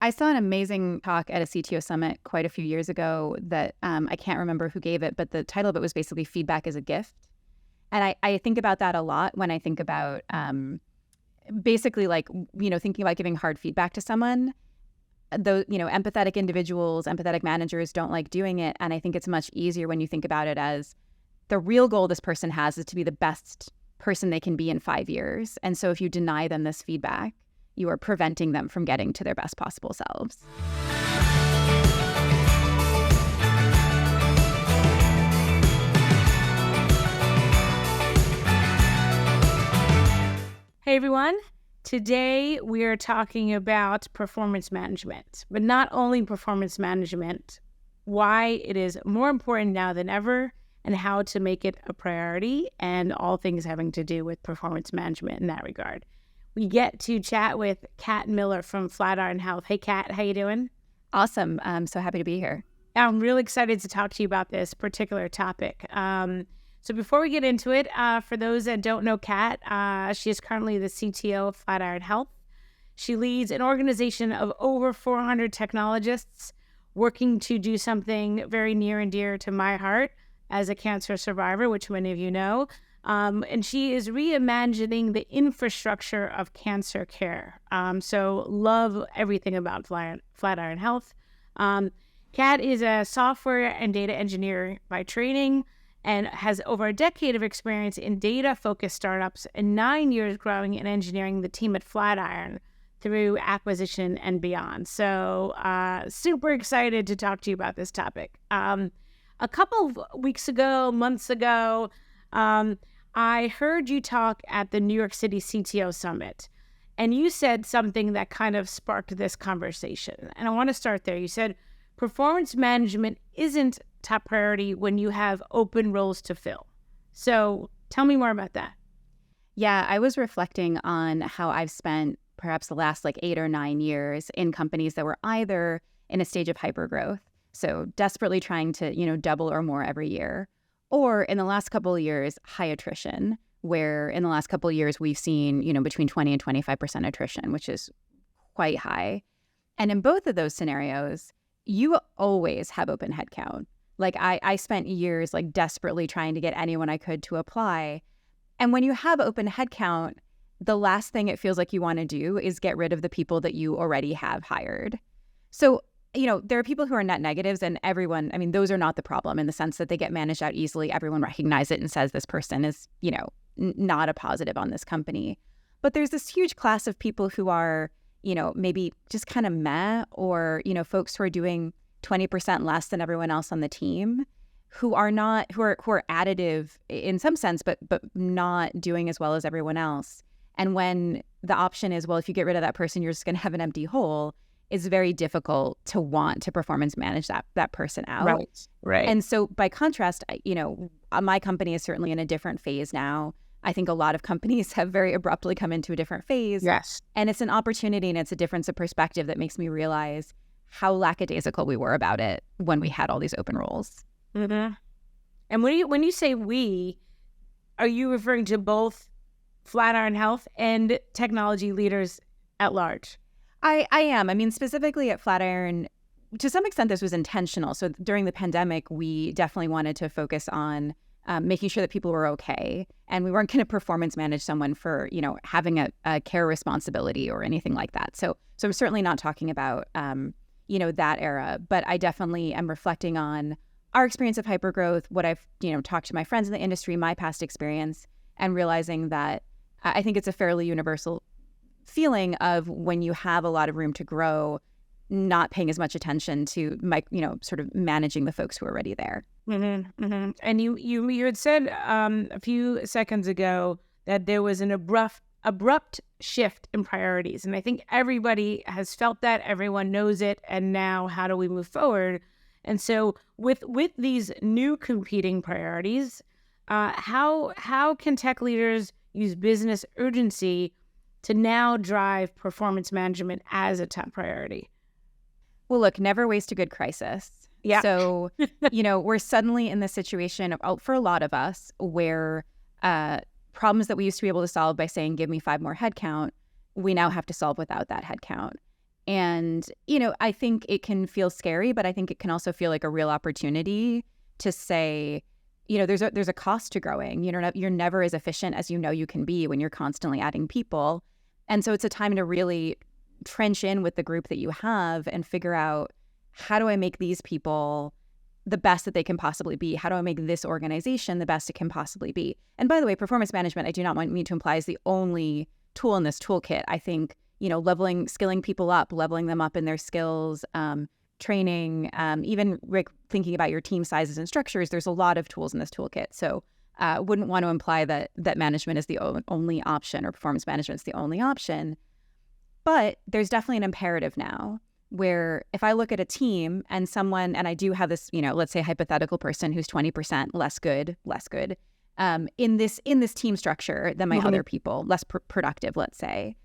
I saw an amazing talk at a CTO summit quite a few years ago that I can't remember who gave it, but the title of it was basically feedback is a gift. And I think about that a lot when I think about basically thinking about giving hard feedback to someone. Those, empathetic individuals, empathetic managers don't like doing it. And I think it's much easier when you think about it as the real goal this person has is to be the best person they can be in 5 years. And so if you deny them this feedback, you are preventing them from getting to their best possible selves. Hey everyone, today we are talking about performance management, but not only performance management, why it is more important now than ever and how to make it a priority and all things having to do with performance management in that regard. We get to chat with Kat Miller from Flatiron Health. Hey Kat, how you doing? Awesome. I'm so happy to be here. I'm really excited to talk to you about this particular topic. So before we get into it, for those that don't know Kat, she is currently the CTO of Flatiron Health. She leads an organization of over 400 technologists working to do something very near and dear to my heart as a cancer survivor, which many of you know. And she is reimagining the infrastructure of cancer care. So love everything about Flatiron Health. Kat is a software and data engineer by training and has over a decade of experience in data-focused startups and 9 years growing and engineering the team at Flatiron through acquisition and beyond. So super excited to talk to you about this topic. A couple of months ago, I heard you talk at the New York City CTO Summit, and you said something that kind of sparked this conversation. And I want to start there. You said, performance management isn't top priority when you have open roles to fill. So tell me more about that. Yeah, I was reflecting on how I've spent perhaps the last 8 or 9 years in companies that were either in a stage of hypergrowth, so desperately trying to, double or more every year, or in the last couple of years, high attrition, where in the last couple of years, we've seen, between 20 and 25% attrition, which is quite high. And in both of those scenarios, you always have open headcount. I spent years desperately trying to get anyone I could to apply. And when you have open headcount, the last thing it feels like you want to do is get rid of the people that you already have hired. So, there are people who are net negatives, and everyone, those are not the problem in the sense that they get managed out easily. Everyone recognizes it and says this person is, not a positive on this company. But there's this huge class of people who are, maybe just kind of meh, or, folks who are doing 20% less than everyone else on the team, who are additive in some sense, but not doing as well as everyone else. And when the option is, well, if you get rid of that person, you're just going to have an empty hole, it's very difficult to want to performance manage that person out. Right. And so by contrast, my company is certainly in a different phase now. I think a lot of companies have very abruptly come into a different phase. Yes. And it's an opportunity and it's a difference of perspective that makes me realize how lackadaisical we were about it when we had all these open roles. Mm-hmm. And when you say we, are you referring to both Flatiron Health and technology leaders at large? I am. Specifically at Flatiron, to some extent, this was intentional. So during the pandemic, we definitely wanted to focus on making sure that people were okay. And we weren't going to performance manage someone for, having a care responsibility or anything like that. So I'm certainly not talking about, that era. But I definitely am reflecting on our experience of hypergrowth, what I've, talked to my friends in the industry, my past experience, and realizing that I think it's a fairly universal feeling of when you have a lot of room to grow, not paying as much attention to sort of managing the folks who are already there. Mm-hmm, mm-hmm. And you had said a few seconds ago that there was an abrupt shift in priorities. And I think everybody has felt that, everyone knows it. And now how do we move forward? And so with these new competing priorities, how can tech leaders use business urgency to now drive performance management as a top priority? Well, look, never waste a good crisis. Yeah. So, we're suddenly in this situation for a lot of us where problems that we used to be able to solve by saying, give me 5 more headcount, we now have to solve without that headcount. And, I think it can feel scary, but I think it can also feel like a real opportunity to say, there's a cost to growing. You're never as efficient as you can be when you're constantly adding people. And so it's a time to really trench in with the group that you have and figure out, how do I make these people the best that they can possibly be? How do I make this organization the best it can possibly be? And by the way, performance management, I do not want me to imply, is the only tool in this toolkit. I think, skilling people up, leveling them up in their skills, training, even thinking about your team sizes and structures, there's a lot of tools in this toolkit. So wouldn't want to imply that management is the only option, or performance management is the only option. But there's definitely an imperative now, where if I look at a team and I do have this, let's say hypothetical person who's 20% less good, in this team structure than my other people, less productive, let's say.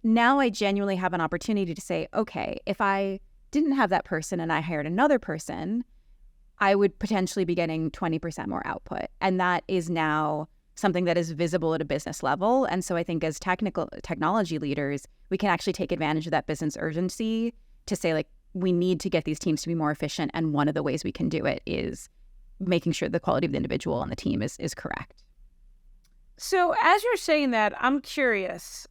Now I genuinely have an opportunity to say, okay, if I didn't have that person and I hired another person, I would potentially be getting 20% more output. And that is now something that is visible at a business level. And so I think as technology leaders, we can actually take advantage of that business urgency to say, like, we need to get these teams to be more efficient. And one of the ways we can do it is making sure the quality of the individual on the team is correct. So as you're saying that, I'm curious.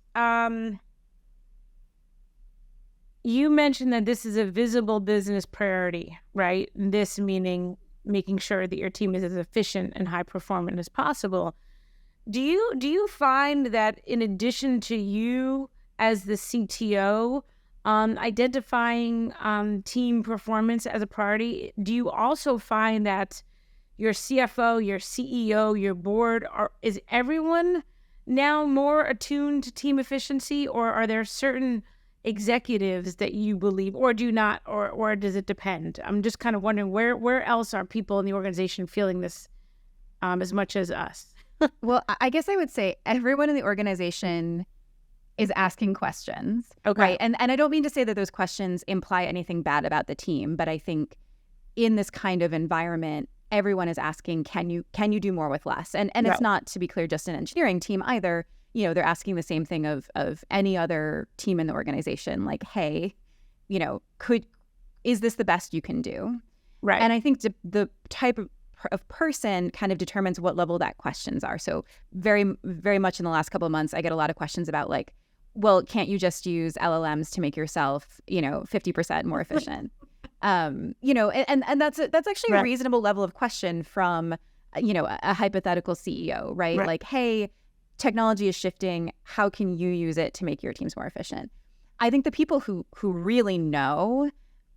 You mentioned that this is a visible business priority, right? This meaning making sure that your team is as efficient and high performant as possible. Do you find that in addition to you as the CTO, identifying team performance as a priority, do you also find that your CFO, your CEO, your board, is everyone now more attuned to team efficiency, or are there certain executives that you believe, or do not, or does it depend? I'm just kind of wondering where else are people in the organization feeling this as much as us? Well, I guess I would say everyone in the organization is asking questions, okay, right? And I don't mean to say that those questions imply anything bad about the team, but I think in this kind of environment, everyone is asking, can you do more with less? And No. It's not, to be clear, just an engineering team either. They're asking the same thing of any other team in the organization, like, hey, is this the best you can do? Right. And I think the type of person kind of determines what level that questions are. So very, very much in the last couple of months, I get a lot of questions about, like, well, can't you just use LLMs to make yourself, 50% more efficient? And that's actually Right. a reasonable level of question from, a hypothetical CEO, right? Like, hey, technology is shifting. How can you use it to make your teams more efficient? I think the people who really know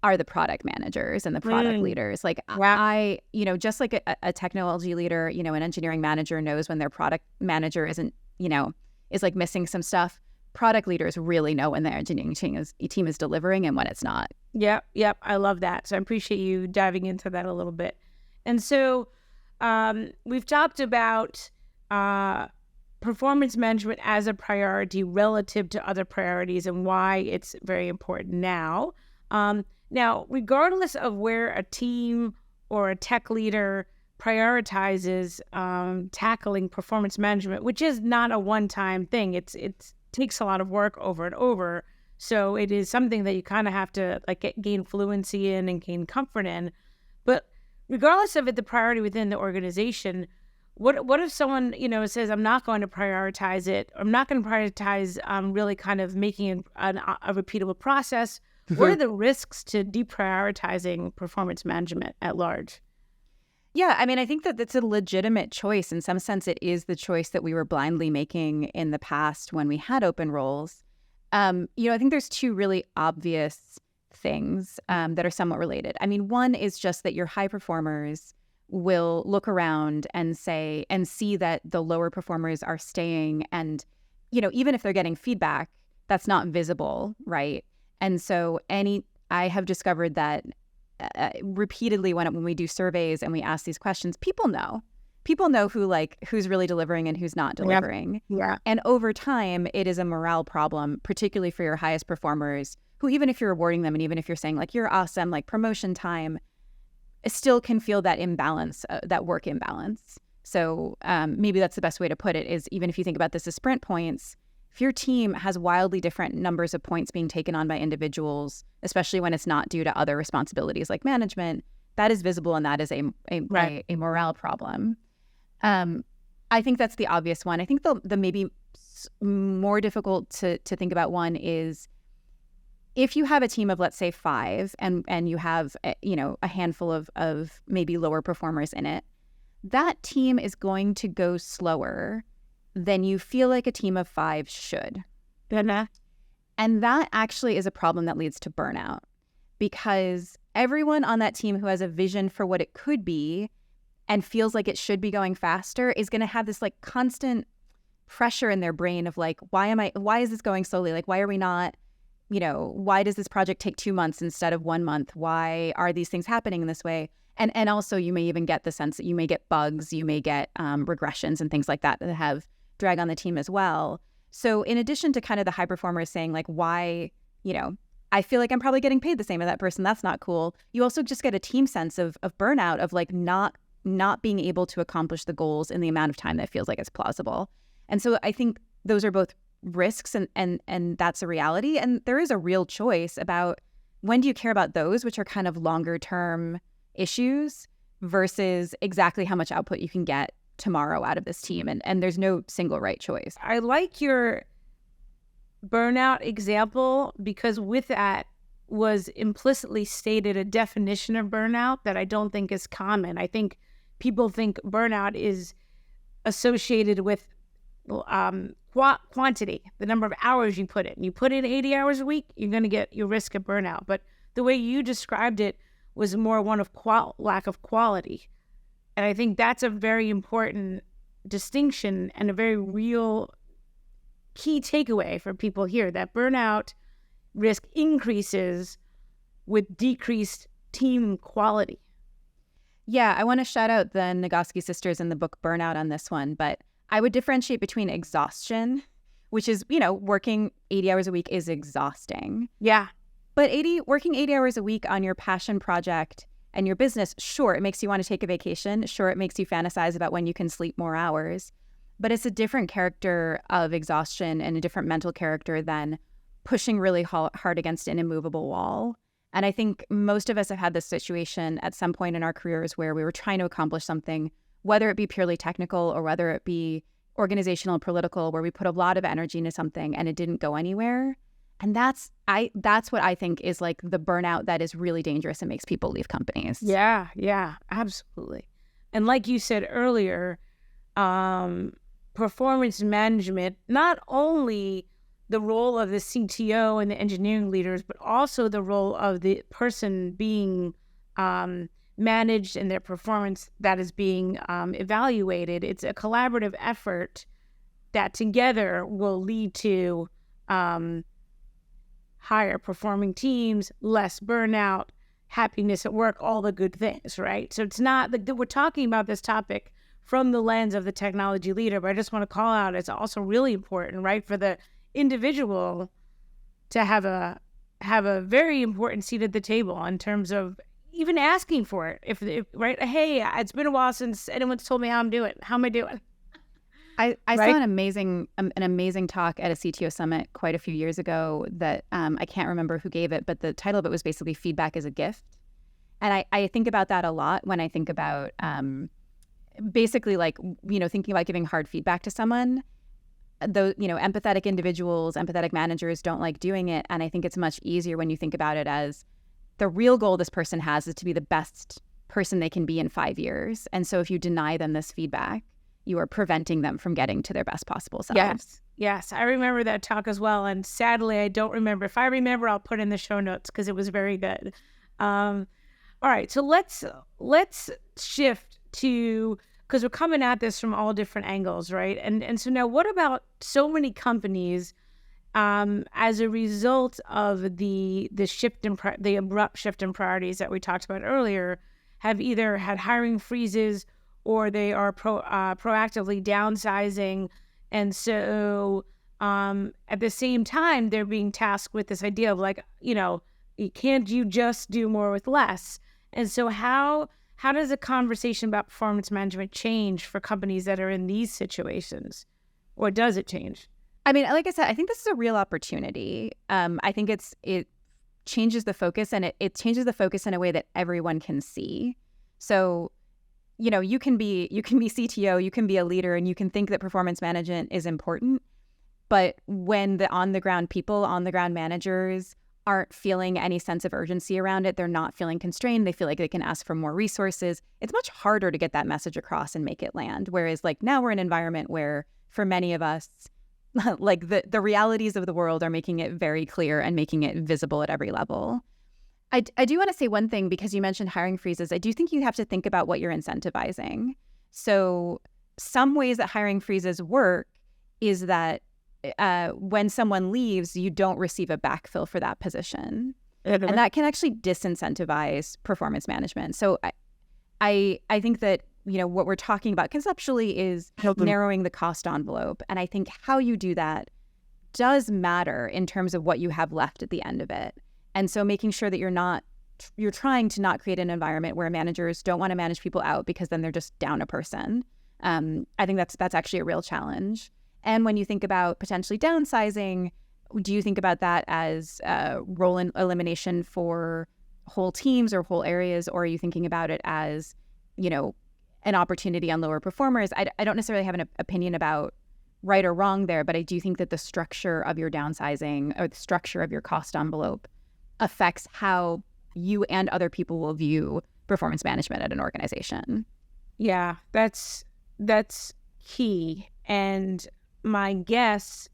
are the product managers and the product leaders. Like, Wow. just like a technology leader, an engineering manager knows when their product manager isn't, is like missing some stuff. Product leaders really know when their engineering team is delivering and when it's not. Yep. I love that. So I appreciate you diving into that a little bit. And so we've talked about performance management as a priority relative to other priorities and why it's very important now. Now, regardless of where a team or a tech leader prioritizes tackling performance management, which is not a one-time thing, it takes a lot of work over and over. So it is something that you kind of have to gain fluency in and gain comfort in. But regardless of the priority within the organization, what if someone, says, I'm not going to prioritize it. I'm not going to prioritize really kind of making a repeatable process. What are the risks to deprioritizing performance management at large? Yeah, I mean, I think that that's a legitimate choice. In some sense, it is the choice that we were blindly making in the past when we had open roles. I think there's two really obvious things that are somewhat related. I mean, one is just that your high performers will look around and see that the lower performers are staying, and even if they're getting feedback, that's not visible, right? And so I have discovered that repeatedly when we do surveys and we ask these questions, people know who's really delivering and who's not delivering. Yeah. And over time, it is a morale problem, particularly for your highest performers, who, even if you're rewarding them and even if you're saying, like, you're awesome, like promotion time, still can feel that imbalance, that work imbalance. So maybe that's the best way to put it, is even if you think about this as sprint points, If your team has wildly different numbers of points being taken on by individuals, especially when it's not due to other responsibilities like management, that is visible, and that is a morale problem. I think that's the obvious one. I think the maybe more difficult to think about one is if you have a team of, let's say, 5 and you have, a handful of maybe lower performers in it, that team is going to go slower than you feel like a team of 5 should. And that actually is a problem that leads to burnout, because everyone on that team who has a vision for what it could be and feels like it should be going faster is going to have this like constant pressure in their brain of like, why is this going slowly? Like, why are we not, why does this project take 2 months instead of 1 month? Why are these things happening in this way? And also you may even get the sense that you may get bugs, you may get regressions and things like that have drag on the team as well. So in addition to kind of the high performers saying like, why, I feel like I'm probably getting paid the same as that person, that's not cool. You also just get a team sense of burnout, of like not being able to accomplish the goals in the amount of time that feels like it's plausible. And so I think those are both risks and that's a reality. And there is a real choice about when do you care about those, which are kind of longer term issues, versus exactly how much output you can get tomorrow out of this team. And there's no single right choice. I like your burnout example, because with that was implicitly stated a definition of burnout that I don't think is common. I think people think burnout is associated with quantity, the number of hours you put in. You put in 80 hours a week, you're going to get your risk of burnout. But the way you described it was more one of lack of quality. And I think that's a very important distinction and a very real key takeaway for people here, that burnout risk increases with decreased team quality. Yeah, I want to shout out the Nagoski sisters in the book Burnout on this one, but I would differentiate between exhaustion, which is, working 80 hours a week is exhausting. Yeah. But working 80 hours a week on your passion project and your business, sure, it makes you want to take a vacation. Sure, it makes you fantasize about when you can sleep more hours. But it's a different character of exhaustion and a different mental character than pushing really hard against an immovable wall. And I think most of us have had this situation at some point in our careers where we were trying to accomplish something, whether it be purely technical or whether it be organizational and political, where we put a lot of energy into something and it didn't go anywhere. And that's what I think is like the burnout that is really dangerous and makes people leave companies. Yeah, absolutely. And like you said earlier, performance management, not only the role of the CTO and the engineering leaders, but also the role of the person being managed and their performance that is being evaluated. It's a collaborative effort that together will lead to higher performing teams, less burnout, happiness at work, all the good things, right? So it's not that we're talking about this topic from the lens of the technology leader, but I just want to call out it's also really important, right, for the individual to have a very important seat at the table in terms of even asking for it. If right, hey, it's been a while since anyone's told me how I'm doing. How am I doing? I saw an amazing talk at a CTO summit quite a few years ago that I can't remember who gave it, but the title of it was basically "Feedback is a Gift," and I think about that a lot when I think about basically like thinking about giving hard feedback to someone. Though empathetic individuals, empathetic managers don't like doing it, and I think it's much easier when you think about it as the real goal this person has is to be the best person they can be in 5 years, and so if you deny them this feedback, you are preventing them from getting to their best possible selves. Yes. I remember that talk as well. And sadly, I don't remember. If I remember, I'll put in the show notes because it was very good. All right. So let's shift to, because we're coming at this from all different angles, right? And so now what about so many companies as a result of the shift in the abrupt shift in priorities that we talked about earlier, have either had hiring freezes or they are proactively downsizing. And so at the same time, they're being tasked with this idea of like, can't you just do more with less? And so how does a conversation about performance management change for companies that are in these situations? Or does it change? I mean, like I said, I think this is a real opportunity. I think it changes the focus, and it changes the focus in a way that everyone can see. So, you can be CTO, you can be a leader, and you can think that performance management is important. But when the on-the-ground people, on-the-ground managers aren't feeling any sense of urgency around it, they're not feeling constrained, they feel like they can ask for more resources, it's much harder to get that message across and make it land. Whereas like now we're in an environment where for many of us, like the realities of the world are making it very clear and making it visible at every level. I do want to say one thing, because you mentioned hiring freezes. I do think you have to think about what you're incentivizing. So some ways that hiring freezes work is that when someone leaves, you don't receive a backfill for that position. And that can actually disincentivize performance management. So I think that, what we're talking about conceptually is narrowing the cost envelope. And I think how you do that does matter in terms of what you have left at the end of it. And so making sure that you're trying to not create an environment where managers don't want to manage people out because then they're just down a person. I think that's actually a real challenge. And when you think about potentially downsizing, do you think about that as role elimination for whole teams or whole areas, or are you thinking about it as, an opportunity on lower performers? I don't necessarily have an opinion about right or wrong there, but I do think that the structure of your downsizing or the structure of your cost envelope affects how you and other people will view performance management at an organization. Yeah, that's key. And my guess,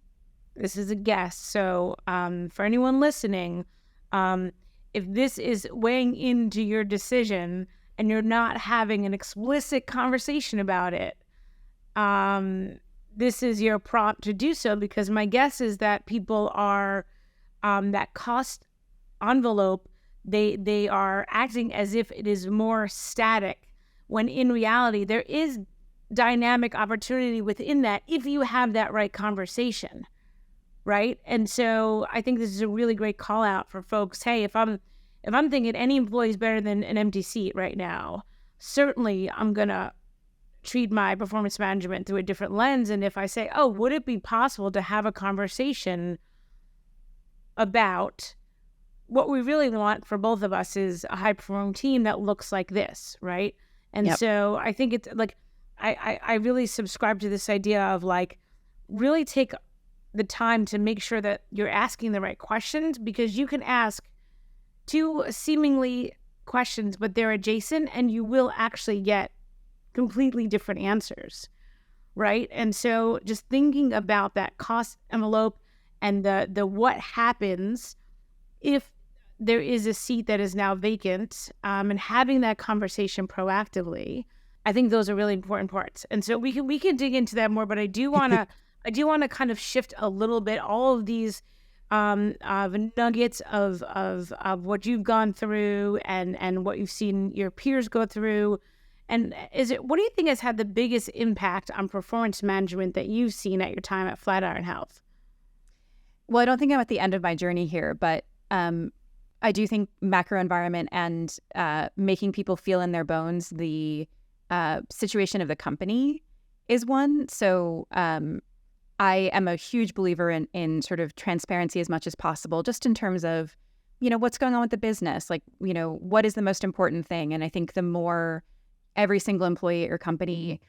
this is a guess, so for anyone listening, if this is weighing into your decision and you're not having an explicit conversation about it, this is your prompt to do so, because my guess is that people are, that cost envelope, they are acting as if it is more static, when in reality there is dynamic opportunity within that if you have that right conversation, right? And so I think this is a really great call out for folks. Hey, if I'm thinking any employee is better than an empty seat right now, certainly I'm gonna treat my performance management through a different lens. And if I say, oh, would it be possible to have a conversation about what we really want for both of us is a high performing team that looks like this, right? And so I think it's like, I really subscribe to this idea of like, really take the time to make sure that you're asking the right questions, because you can ask two seemingly questions, but they're adjacent and you will actually get completely different answers, right? And so just thinking about that cost envelope and the what happens if there is a seat that is now vacant, and having that conversation proactively, I think those are really important parts. And so we can dig into that more, but I do want to kind of shift a little bit all of these nuggets of what you've gone through and what you've seen your peers go through. And what do you think has had the biggest impact on performance management that you've seen at your time at Flatiron Health? Well, I don't think I'm at the end of my journey here, but I do think macro environment and making people feel in their bones the situation of the company is one. So I am a huge believer in sort of transparency as much as possible, just in terms of, what's going on with the business, like, what is the most important thing? And I think the more every single employee or company,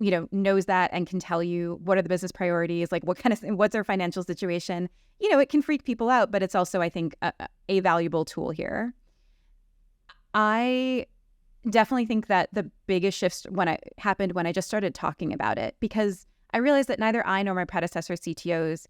knows that and can tell you what are the business priorities, like what's their financial situation, it can freak people out, but it's also, I think, a valuable tool here. I definitely think that the biggest shifts happened when I just started talking about it, because I realized that neither I nor my predecessor CTOs,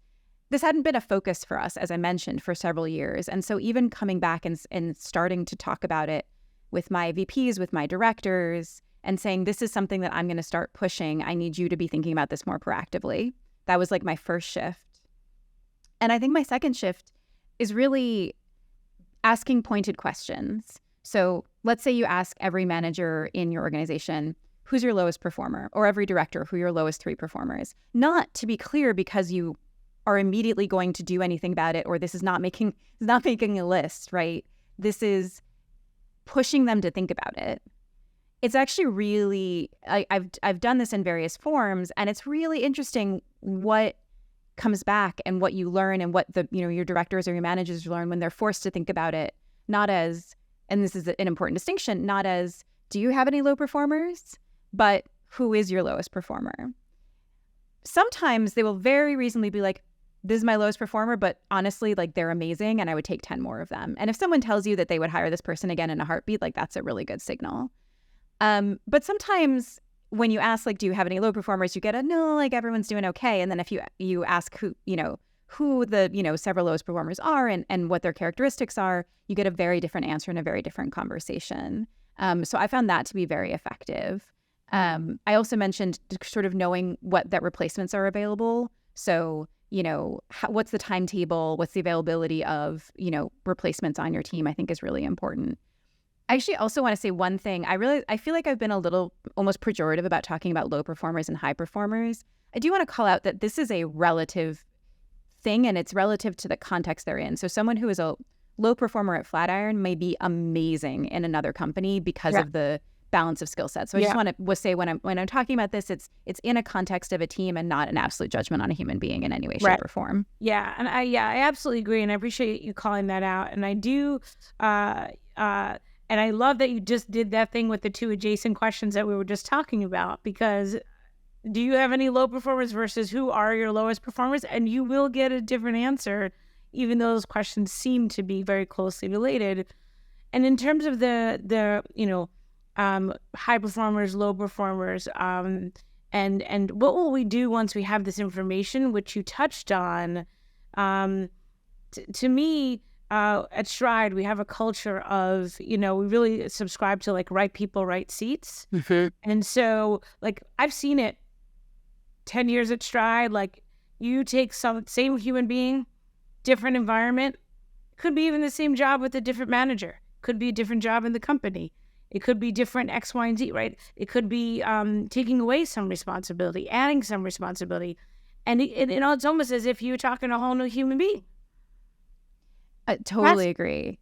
this hadn't been a focus for us, as I mentioned, for several years. And so even coming back and starting to talk about it with my VPs, with my directors, and saying, this is something that I'm going to start pushing. I need you to be thinking about this more proactively. That was like my first shift. And I think my second shift is really asking pointed questions. So let's say you ask every manager in your organization, who's your lowest performer, or every director, who are your lowest 3 performers. Not to be clear because you are immediately going to do anything about it, or this is not making a list, right? This is pushing them to think about it. It's actually really, I've done this in various forms, and it's really interesting what comes back and what you learn and what the, your directors or your managers learn when they're forced to think about it, not as, and this is an important distinction, not as, do you have any low performers? But who is your lowest performer? Sometimes they will very reasonably be like, this is my lowest performer, but honestly, like, they're amazing and I would take 10 more of them. And if someone tells you that they would hire this person again in a heartbeat, like, that's a really good signal. But sometimes when you ask, like, do you have any low performers, you get a no, like, everyone's doing okay. And then if you ask who the, several lowest performers are and what their characteristics are, you get a very different answer and a very different conversation. So I found that to be very effective. I also mentioned sort of knowing that replacements are available. So, what's the timetable? What's the availability of, replacements on your team, I think is really important. I actually also want to say one thing. I feel like I've been a little almost pejorative about talking about low performers and high performers. I do want to call out that this is a relative thing and it's relative to the context they're in. So someone who is a low performer at Flatiron may be amazing in another company because of the balance of skill sets. So I just want to say when I'm talking about this, it's in a context of a team and not an absolute judgment on a human being in any way, shape, or form. Yeah, and I absolutely agree, and I appreciate you calling that out. And I do, and I love that you just did that thing with the two adjacent questions that we were just talking about, because do you have any low performers versus who are your lowest performers? And you will get a different answer, even though those questions seem to be very closely related. And in terms of the high performers, low performers, and what will we do once we have this information, which you touched on? To me, at Stride, we have a culture of, we really subscribe to like right people, right seats. And so like I've seen it 10 years at Stride, like you take some same human being, different environment, could be even the same job with a different manager, could be a different job in the company. It could be different X, Y, and Z, right? It could be taking away some responsibility, adding some responsibility. And it's almost as if you're talking to a whole new human being. I totally agree.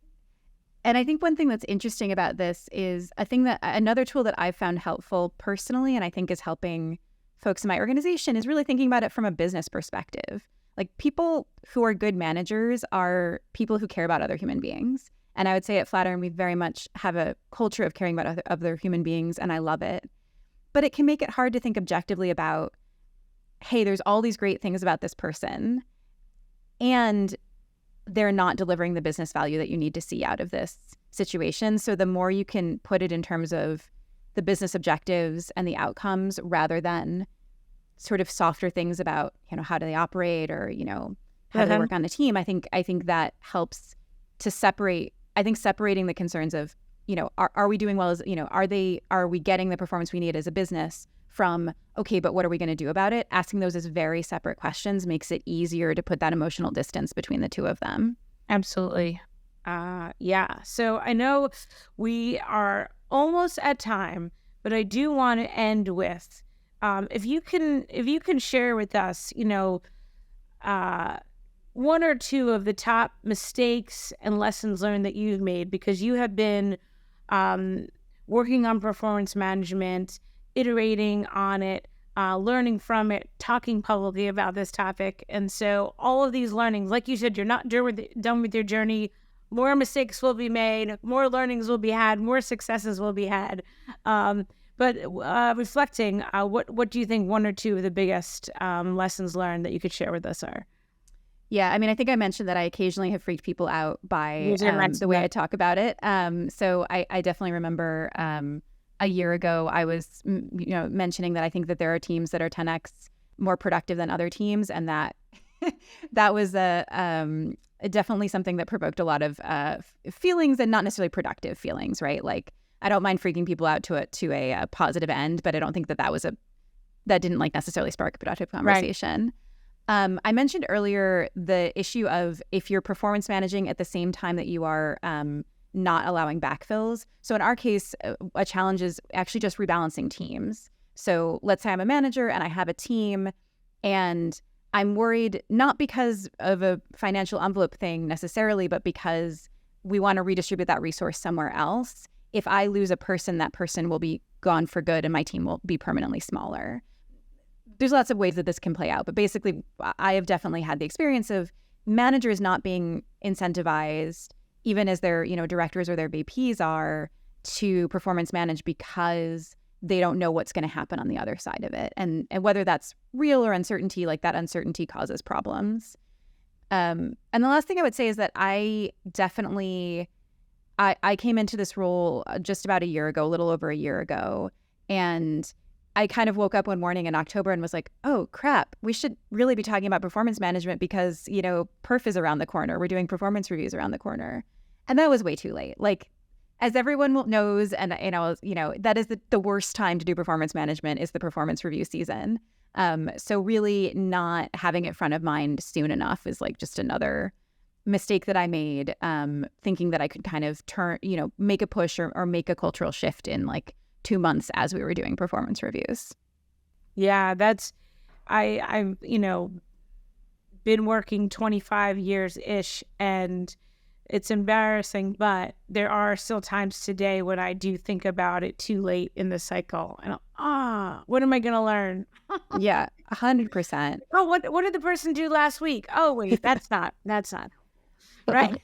And I think one thing that's interesting about this is another tool that I've found helpful personally, and I think is helping folks in my organization, is really thinking about it from a business perspective. Like, people who are good managers are people who care about other human beings. And I would say at Flatiron, we very much have a culture of caring about other human beings, and I love it. But it can make it hard to think objectively about, hey, there's all these great things about this person, and they're not delivering the business value that you need to see out of this situation. So the more you can put it in terms of the business objectives and the outcomes, rather than sort of softer things about, how do they operate or, how do they work on a team, I think that helps to separate. I think separating the concerns of, are we doing well as, are we getting the performance we need as a business from, okay, but what are we going to do about it? Asking those as very separate questions makes it easier to put that emotional distance between the two of them. Absolutely. So I know we are almost at time, but I do want to end with, if you can share with us, one or two of the top mistakes and lessons learned that you've made, because you have been working on performance management, iterating on it, learning from it, talking publicly about this topic. And so all of these learnings, like you said, you're not done with your journey. More mistakes will be made, more learnings will be had, more successes will be had. But reflecting, what do you think one or two of the biggest lessons learned that you could share with us are? Yeah, I mean, I think I mentioned that I occaally have freaked people out by the way I talk about it. So I definitely remember a year ago I was mentioning that I think that there are teams that are 10x more productive than other teams, and that that was definitely something that provoked a lot of feelings, and not necessarily productive feelings, right? Like, I don't mind freaking people out to a positive end, but I don't think that that didn't like necessarily spark a productive conversation. Right. I mentioned earlier the issue of if you're performance managing at the same time that you are not allowing backfills. So in our case, a challenge is actually just rebalancing teams. So let's say I'm a manager and I have a team, and I'm worried not because of a financial envelope thing necessarily, but because we want to redistribute that resource somewhere else. If I lose a person, that person will be gone for good and my team will be permanently smaller. there's lots of ways that this can play out. But basically, I have definitely had the experience of managers not being incentivized, even as their, directors or their VPs are, to performance manage because they don't know what's going to happen on the other side of it. And whether that's real or uncertainty, like that uncertainty causes problems. And the last thing I would say is that I definitely, I came into this role just about a year ago, a little over a year ago. And I kind of woke up one morning in October and was like, oh, crap, we should really be talking about performance management because, perf is around the corner. We're doing performance reviews around the corner. And that was way too late. Like, as everyone knows, and, that is the worst time to do performance management is the performance review season. So really not having it front of mind soon enough is like just another mistake that I made, thinking that I could kind of make a push or make a cultural shift in like 2 months as we were doing performance reviews. Yeah, I've been working 25 years-ish, and it's embarrassing, but there are still times today when I do think about it too late in the cycle. And what am I going to learn? Yeah, 100%. Oh, what did the person do last week? Oh, wait, that's not right.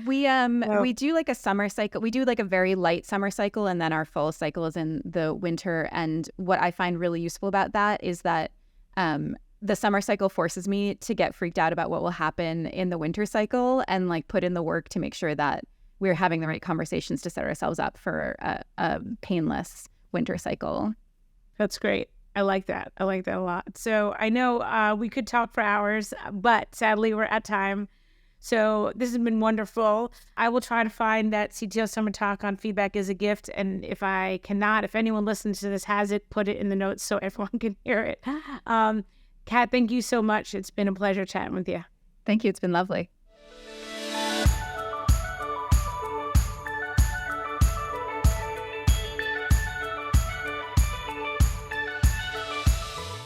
We do like a summer cycle. We do like a very light summer cycle, and then our full cycle is in the winter. And what I find really useful about that is that the summer cycle forces me to get freaked out about what will happen in the winter cycle and like put in the work to make sure that we're having the right conversations to set ourselves up for a painless winter cycle. That's great. I like that. I like that a lot. So I know we could talk for hours, but sadly we're at time. So this has been wonderful. I will try to find that CTO Summer Talk on Feedback is a Gift. And if I cannot, if anyone listens to this has it, put it in the notes so everyone can hear it. Kat, thank you so much. It's been a pleasure chatting with you. Thank you. It's been lovely.